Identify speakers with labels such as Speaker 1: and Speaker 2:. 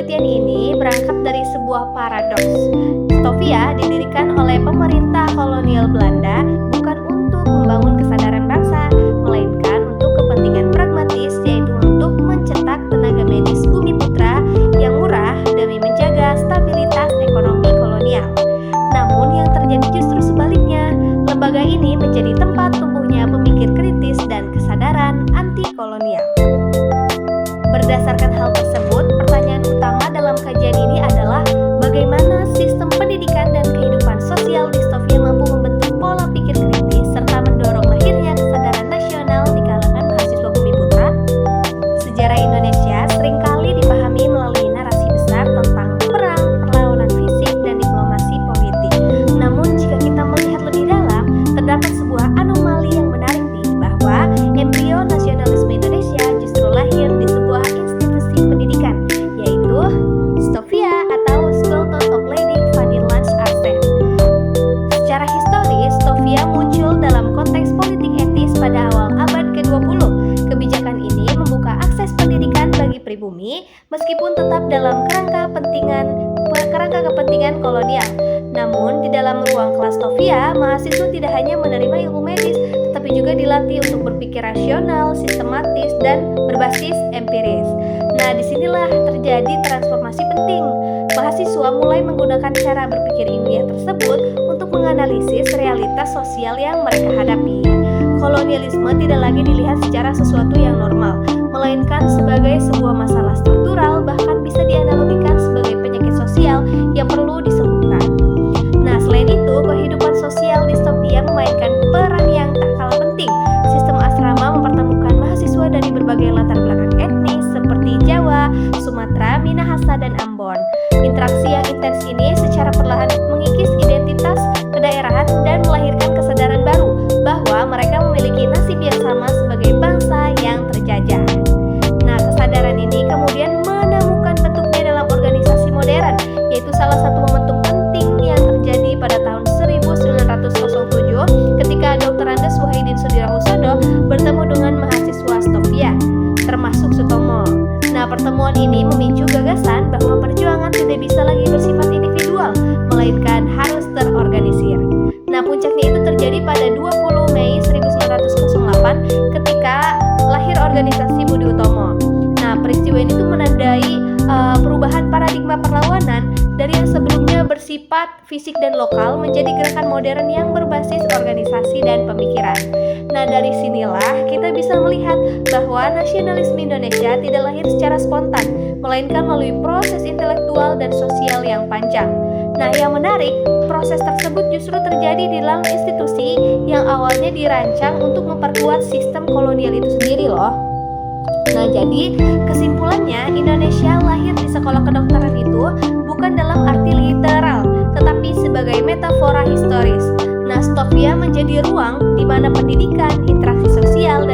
Speaker 1: penelitian ini berangkat dari sebuah paradoks. Stovia didirikan oleh pemerintah kolonial Belanda bukan untuk membangun kesadaran bangsa, melainkan untuk kepentingan pragmatis, yaitu untuk mencetak tenaga medis bumi putra yang murah demi menjaga stabilitas ekonomi kolonial. Namun yang terjadi justru sebaliknya. Lembaga ini menjadi tempat tumbuhnya pemikir kritis dan kesadaran anti-kolonial. Berdasarkan hal tersebut, pertanyaan utama dalam kajian ini adalah bagaimana sistem pendidikan dan kehidupan sosial di Stovia mampu membentuk pola pikir kritis serta mendorong lahirnya kesadaran nasional di kalangan mahasiswa bumi putra. Sejarah Indonesia seringkali dipahami melalui narasi besar tentang perang, perlawanan fisik, dan diplomasi politik. Namun jika kita melihat lebih dalam, terdapat sebuah anomali yang menarik nih, bahwa embrio nasionalisme Indonesia justru lahir di sebuah institusi pendidikan, yaitu Stovia atau School of Lady van der Lans Artsen. Secara historis, Stovia muncul dalam konteks politik etis pada awal abad ke-20. Kebijakan ini membuka akses pendidikan bagi pribumi meskipun tetap dalam kerangka kepentingan kolonial. Namun, di dalam ruang kelas Stovia, mahasiswa tidak hanya menerima ilmu medis, tetapi juga dilatih untuk berpikir rasional, sistematis, dan berbasis empiris. Nah, disinilah terjadi transformasi penting. Mahasiswa mulai menggunakan cara berpikir ilmiah tersebut untuk menganalisis realitas sosial yang mereka hadapi. Kolonialisme tidak lagi dilihat secara sesuatu yang normal, melainkan sebagai sebuah masalah struktural, bahkan bisa dianalogikan sebagai penyakit sosial yang perlu disembuhkan. Nah, selain itu, kehidupan sosial di Stovia memainkan peran yang tak kalah penting. Sistem asrama mempertemukan mahasiswa dari berbagai latar belakang etnis seperti Jawa, Sumatera, Minahasa, dan Ambon. Interaksi yang intens ini secara perlahan mengikis identitas kedaerahan dan melahirkan kesadaran baru bahwa mereka memiliki nasib yang sama sebagai bangsa yang terjajah. Nah, kesadaran ini kemudian menemukan bentuknya dalam organisasi modern, yaitu salah satu momentum penting yang terjadi pada tahun 1907 ketika Dr. Andes Wahidin Sudirohusodo bertemu dengan mahasiswa Stovia, termasuk Sutomo. Nah, pertemuan ini memicu gagasan bahwa perjuangan tidak bisa lagi bersifat individual, melainkan harus terorganisir. Nah, puncaknya itu terjadi pada 20 Mei 1908 ketika lahir organisasi Budi Utomo. Nah, peristiwa ini tuh menandai perubahan paradigma perlawanan dari yang sebelumnya bersifat fisik dan lokal menjadi gerakan modern yang berbasis organisasi dan pemikiran. Nah, dari sinilah kita bisa melihat bahwa nasionalisme Indonesia tidak lahir secara spontan, melainkan melalui proses intelektual dan sosial yang panjang. Nah, yang menarik, proses tersebut justru terjadi di dalam institusi yang awalnya dirancang untuk memperkuat sistem kolonial itu sendiri loh. Nah, jadi kesimpulannya, Indonesia lahir di sekolah kedokteran itu bukan dalam arti literal, tetapi sebagai metafora historis. Nah, Stovia menjadi ruang di mana pendidikan, interaksi sosial,